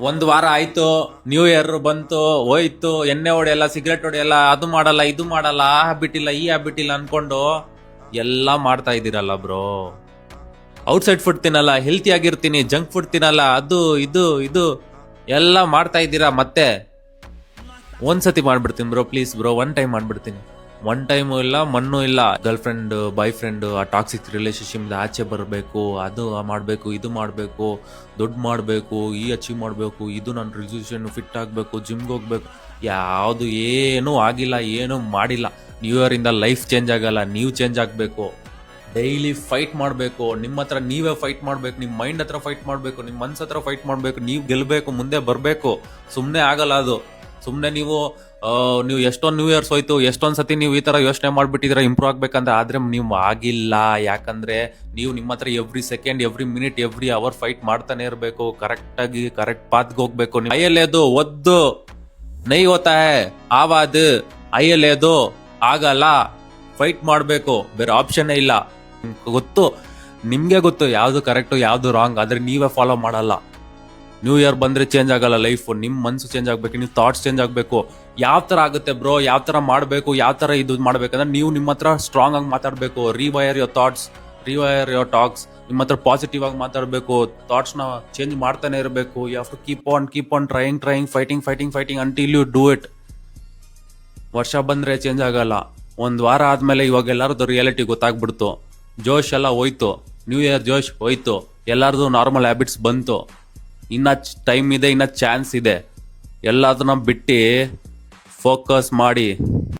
ಒಂದ್ ವಾರ ಆಯ್ತು, ನ್ಯೂ ಇಯರ್ ಬಂತು, ಹೋಯ್ತು, ಎಣ್ಣೆ ಹೊಡೆಯಲ್ಲ, ಸಿಗರೆಟ್ ಹೊಡೆಯಲ್ಲ, ಅದು ಮಾಡಲ್ಲ, ಇದು ಮಾಡಲ್ಲ, ಆ ಹ್ಯಾಬಿಟ್ ಇಲ್ಲ, ಈ ಹ್ಯಾಬಿಟ್ ಇಲ್ಲ ಅನ್ಕೊಂಡು ಎಲ್ಲ ಮಾಡ್ತಾ ಇದ್ದೀರಲ್ಲ ಬ್ರೋ. ಔಟ್ಸೈಡ್ ಫುಡ್ ತಿನ್ನಲ್ಲ, ಹೆಲ್ತಿ ಆಗಿರ್ತೀನಿ, ಜಂಕ್ ಫುಡ್ ತಿನ್ನಲ್ಲ, ಅದು ಇದು ಎಲ್ಲ ಮಾಡ್ತಾ ಇದ್ದೀರಾ. ಮತ್ತೆ ಒಂದ್ಸತಿ ಮಾಡ್ಬಿಡ್ತೀನಿ bro, please bro, one time ಮಾಡ್ಬಿಡ್ತೀನಿ. ಒನ್ ಟೈಮು ಇಲ್ಲ, ಮಣ್ಣು ಇಲ್ಲ. ಗರ್ಲ್ ಫ್ರೆಂಡ್, ಬಾಯ್ ಫ್ರೆಂಡ್, ಆ ಟಾಕ್ಸಿಕ್ ರಿಲೇಶನ್ಶಿಪ್ ಆಚೆ ಬರಬೇಕು, ಅದು ಮಾಡಬೇಕು, ಇದು ಮಾಡಬೇಕು, ದುಡ್ಡು ಮಾಡಬೇಕು, ಈ ಅಚೀವ್ ಮಾಡಬೇಕು, ಇದು ನನ್ನ ರಿಸಲ್ಯೂಷನ್, ಫಿಟ್ ಆಗಬೇಕು, ಜಿಮ್ಗೆ ಹೋಗ್ಬೇಕು, ಯಾವುದು ಏನೂ ಆಗಿಲ್ಲ, ಏನೂ ಮಾಡಿಲ್ಲ. ನ್ಯೂ ಇಯರ್ ಇಂದ ಲೈಫ್ ಚೇಂಜ್ ಆಗಲ್ಲ, ನೀವು ಚೇಂಜ್ ಆಗಬೇಕು. ಡೈಲಿ ಫೈಟ್ ಮಾಡಬೇಕು, ನಿಮ್ಮ ಹತ್ರ ನೀವೇ ಫೈಟ್ ಮಾಡಬೇಕು, ನಿಮ್ಮ ಮೈಂಡ್ ಹತ್ರ ಫೈಟ್ ಮಾಡಬೇಕು, ನಿಮ್ಮ ಮನ್ಸ್ ಹತ್ರ ಫೈಟ್ ಮಾಡಬೇಕು, ನೀವು ಗೆಲ್ಲಬೇಕು, ಮುಂದೆ ಬರಬೇಕು. ಸುಮ್ಮನೆ ಆಗಲ್ಲ ಅದು. ಸುಮ್ಮನೆ ನೀವು ಎಷ್ಟೊಂದು ನ್ಯೂ ಇಯರ್ಸ್ ಹೋಯ್ತು, ಎಷ್ಟೊಂದು ಸತಿ ನೀವು ಈ ಥರ ಯೋಚನೆ ಮಾಡಿಬಿಟ್ಟಿದ್ರೆ ಇಂಪ್ರೂವ್ ಆಗ್ಬೇಕಂತ, ಆದರೆ ನೀವು ಆಗಿಲ್ಲ. ಯಾಕಂದರೆ ನೀವು ನಿಮ್ಮ ಹತ್ರ every second, every minute, every hour fight ಮಾಡ್ತಾನೆ ಇರಬೇಕು. ಕರೆಕ್ಟಾಗಿ ಕರೆಕ್ಟ್ ಪಾತ್ಗೆ ಹೋಗ್ಬೇಕು. ಐಯಲ್ಲೇದು ಒದ್ದು ನೈ ಹೋತಾ ಹೈ, ಆವಾದ್ ಐಯಲ್ಲೇದು ಆಗಲ್ಲ. ಫೈಟ್ ಮಾಡಬೇಕು, ಬೇರೆ ಆಪ್ಷನ್ನೇ ಇಲ್ಲ. ಗೊತ್ತು, ನಿಮಗೆ ಗೊತ್ತು ಯಾವುದು ಕರೆಕ್ಟು ಯಾವುದು ರಾಂಗ್, ಆದರೆ ನೀವೇ ಫಾಲೋ ಮಾಡಲ್ಲ. ನ್ಯೂ ಇಯರ್ ಬಂದರೆ ಚೇಂಜ್ ಆಗಲ್ಲ ಲೈಫ್. ನಿಮ್ಮ ಮನಸ್ಸು ಚೇಂಜ್ ಆಗಬೇಕು, ನಿಮ್ಮ ಥಾಟ್ಸ್ ಚೇಂಜ್ ಆಗಬೇಕು. ಯಾವ ಥರ ಆಗುತ್ತೆ ಬ್ರೋ, ಯಾವ ಥರ ಮಾಡಬೇಕು, ಯಾವ ಥರ ಇದು ಮಾಡಬೇಕಂದ್ರೆ ನೀವು ನಿಮ್ಮ ಹತ್ರ ಸ್ಟ್ರಾಂಗ್ ಆಗಿ ಮಾತಾಡಬೇಕು. Rewire your thoughts, rewire your talks. ನಿಮ್ಮ ಹತ್ರ ಪಾಸಿಟಿವ್ ಆಗಿ ಮಾತಾಡಬೇಕು, ಥಾಟ್ಸ್ನ ಚೇಂಜ್ ಮಾಡ್ತಾನೆ ಇರಬೇಕು. You have to keep on trying, fighting until you do it. ವರ್ಷ ಬಂದರೆ ಚೇಂಜ್ ಆಗಲ್ಲ. ಒಂದು ವಾರ ಆದಮೇಲೆ ಇವಾಗ ಎಲ್ಲರದ್ದು ರಿಯಾಲಿಟಿ ಗೊತ್ತಾಗ್ಬಿಡ್ತು. ಜೋಶ್ ಎಲ್ಲ ಹೋಯ್ತು, ನ್ಯೂ ಇಯರ್ ಜೋಶ್ ಹೋಯ್ತು, ಎಲ್ಲರದು ನಾರ್ಮಲ್ ಹ್ಯಾಬಿಟ್ಸ್ ಬಂತು. ಇನ್ನು ಟೈಮ್ ಇದೆ, ಇನ್ನು ಚಾನ್ಸ್ ಇದೆ. ಎಲ್ಲದನ್ನ ಬಿಟ್ಟು ಫೋಕಸ್ ಮಾಡಿ